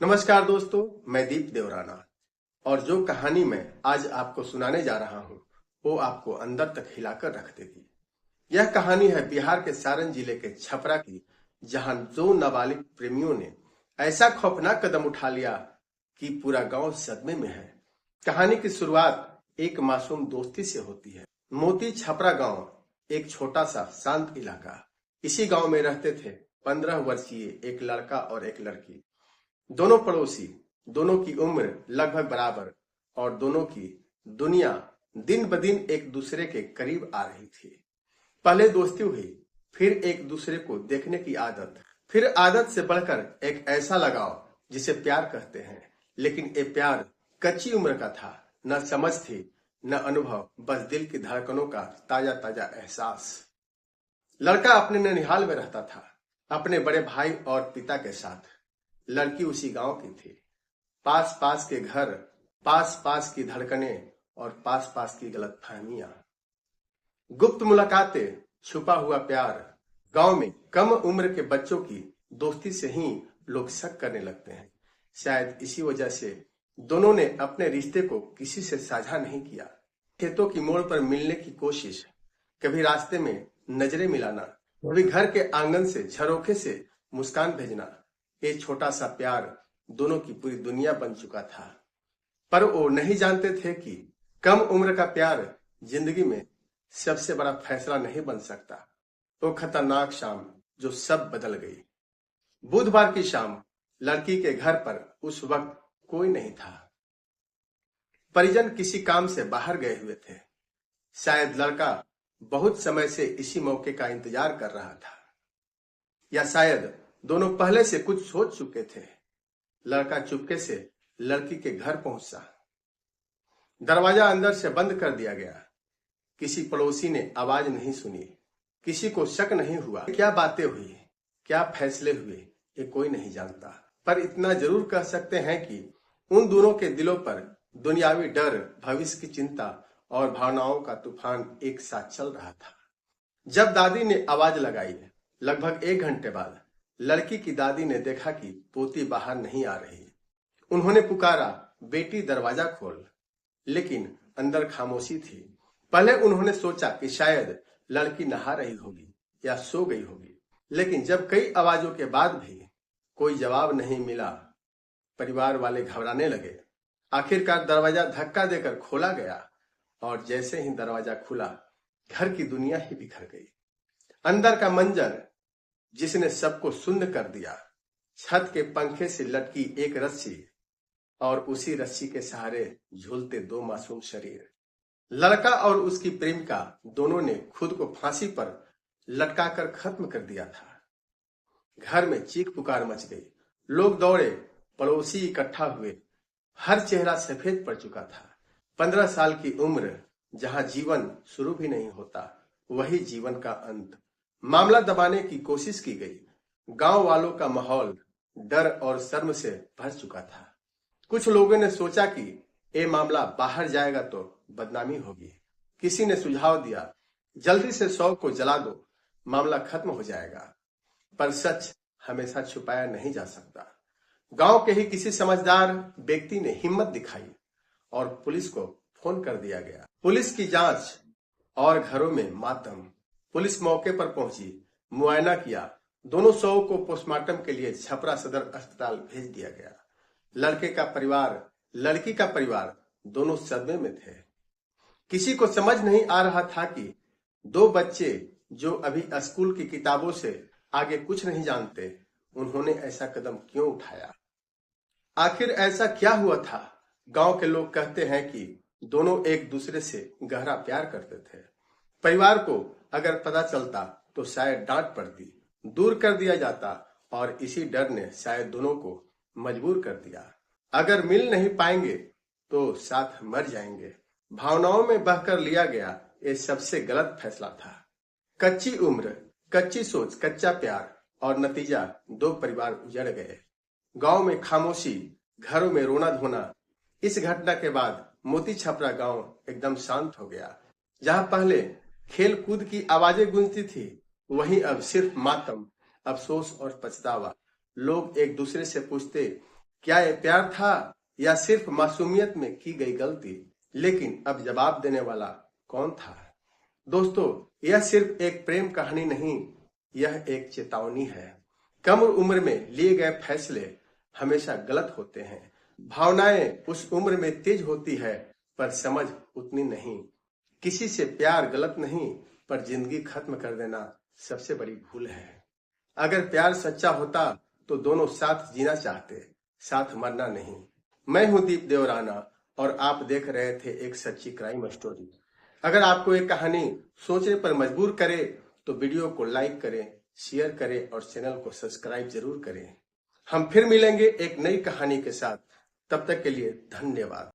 नमस्कार दोस्तों, मैं दीप देवराना और जो कहानी मैं आज आपको सुनाने जा रहा हूँ वो आपको अंदर तक हिलाकर रख देगी। यह कहानी है बिहार के सारण जिले के छपरा की, जहां दो नाबालिग प्रेमियों ने ऐसा खौफनाक कदम उठा लिया कि पूरा गांव सदमे में है। कहानी की शुरुआत एक मासूम दोस्ती से होती है। मोती छपरा गांव एक छोटा सा शांत इलाका। इसी गांव में रहते थे 15 वर्षीय एक लड़का और एक लड़की। दोनों पड़ोसी, दोनों की उम्र लगभग बराबर और दोनों की दुनिया दिन ब दिन एक दूसरे के करीब आ रही थी। पहले दोस्ती हुई, फिर एक दूसरे को देखने की आदत, फिर आदत से बढ़कर एक ऐसा लगाव जिसे प्यार कहते हैं। लेकिन ये प्यार कच्ची उम्र का था, न समझ थी न अनुभव, बस दिल की धड़कनों का ताजा ताजा एहसास। लड़का अपने ननिहाल में रहता था, अपने बड़े भाई और पिता के साथ। लड़की उसी गांव की थी। पास पास के घर, पास पास की धड़कनें और पास पास की गलतफहमियां, गुप्त मुलाकातें, छुपा हुआ प्यार। गांव में कम उम्र के बच्चों की दोस्ती से ही लोग शक करने लगते हैं। शायद इसी वजह से दोनों ने अपने रिश्ते को किसी से साझा नहीं किया। खेतों की मोड़ पर मिलने की कोशिश, कभी रास्ते में नजरें मिलाना, कभी घर के आंगन से झरोखे से मुस्कान भेजना। ये छोटा सा प्यार दोनों की पूरी दुनिया बन चुका था। पर वो नहीं जानते थे कि कम उम्र का प्यार जिंदगी में सबसे बड़ा फैसला नहीं बन सकता। वो खतरनाक शाम जो सब बदल गई। बुधवार की शाम, लड़की के घर पर उस वक्त कोई नहीं था। परिजन किसी काम से बाहर गए हुए थे। शायद लड़का बहुत समय से इसी मौके का इंतजार कर रहा था, या शायद दोनों पहले से कुछ सोच चुके थे। लड़का चुपके से लड़की के घर पहुंचा। दरवाजा अंदर से बंद कर दिया गया। किसी पड़ोसी ने आवाज नहीं सुनी, किसी को शक नहीं हुआ। क्या बातें हुई, क्या फैसले हुए, ये कोई नहीं जानता। पर इतना जरूर कह सकते हैं कि उन दोनों के दिलों पर दुनियावी डर, भविष्य की चिंता और भावनाओं का तूफान एक साथ चल रहा था। जब दादी ने आवाज लगाई, लगभग 1 घंटे बाद, लड़की की दादी ने देखा कि पोती बाहर नहीं आ रही। उन्होंने पुकारा, बेटी दरवाजा खोल। लेकिन अंदर खामोशी थी। पहले उन्होंने सोचा कि शायद लड़की नहा रही होगी या सो गई होगी। लेकिन जब कई आवाजों के बाद भी कोई जवाब नहीं मिला, परिवार वाले घबराने लगे। आखिरकार दरवाजा धक्का देकर खोला गया और जैसे ही दरवाजा खुला, घर की दुनिया ही बिखर गई। अंदर का मंजर जिसने सबको सुन्न कर दिया। छत के पंखे से लटकी एक रस्सी और उसी रस्सी के सहारे झूलते 2 मासूम शरीर। लड़का और उसकी प्रेमिका दोनों ने खुद को फांसी पर लटकाकर खत्म कर दिया था। घर में चीख पुकार मच गई। लोग दौड़े, पड़ोसी इकट्ठा हुए। हर चेहरा सफेद पड़ चुका था। 15 साल की उम्र, जहां जीवन शुरू भी नहीं होता, वही जीवन का अंत। मामला दबाने की कोशिश की गई। गांव वालों का माहौल डर और शर्म से भर चुका था। कुछ लोगों ने सोचा कि ये मामला बाहर जाएगा तो बदनामी होगी। किसी ने सुझाव दिया, जल्दी से शव को जला दो, मामला खत्म हो जाएगा। पर सच हमेशा छुपाया नहीं जा सकता। गांव के ही किसी समझदार व्यक्ति ने हिम्मत दिखाई और पुलिस को फोन कर दिया गया। पुलिस की जांच और घरों में मातम। पुलिस मौके पर पहुंची, मुआयना किया। दोनों शवों को पोस्टमार्टम के लिए छपरा सदर अस्पताल भेज दिया गया। लड़के का परिवार, लड़की का परिवार दोनों सदमे में थे। किसी को समझ नहीं आ रहा था कि 2 बच्चे जो अभी स्कूल की किताबों से आगे कुछ नहीं जानते, उन्होंने ऐसा कदम क्यों उठाया। आखिर ऐसा क्या हुआ था। गांव के लोग कहते हैं कि दोनों एक दूसरे से गहरा प्यार करते थे। परिवार को अगर पता चलता तो शायद डांट पड़ती, दूर कर दिया जाता, और इसी डर ने शायद दोनों को मजबूर कर दिया। अगर मिल नहीं पाएंगे तो साथ मर जाएंगे। भावनाओं में बहकर लिया गया ये सबसे गलत फैसला था। कच्ची उम्र, कच्ची सोच, कच्चा प्यार, और नतीजा 2 परिवार उजड़ गए। गांव में खामोशी, घरों में रोना धोना। इस घटना के बाद मोती छपरा गांव एकदम शांत हो गया। जहां पहले खेल कूद की आवाजें गूंजती थी, वहीं अब सिर्फ मातम, अफसोस और पछतावा। लोग एक दूसरे से पूछते, क्या ये प्यार था या सिर्फ मासूमियत में की गई गलती? लेकिन अब जवाब देने वाला कौन था? दोस्तों, यह सिर्फ एक प्रेम कहानी नहीं, यह एक चेतावनी है। कम उम्र में लिए गए फैसले हमेशा गलत होते हैं। भावनाएं उस उम्र में तेज होती है, पर समझ उतनी नहीं। किसी से प्यार गलत नहीं, पर जिंदगी खत्म कर देना सबसे बड़ी भूल है। अगर प्यार सच्चा होता तो दोनों साथ जीना चाहते, साथ मरना नहीं। मैं हूं दीप देवराना और आप देख रहे थे एक सच्ची क्राइम स्टोरी। अगर आपको एक कहानी सोचने पर मजबूर करे तो वीडियो को लाइक करें, शेयर करें और चैनल को सब्सक्राइब जरूर करें। हम फिर मिलेंगे एक नई कहानी के साथ। तब तक के लिए धन्यवाद।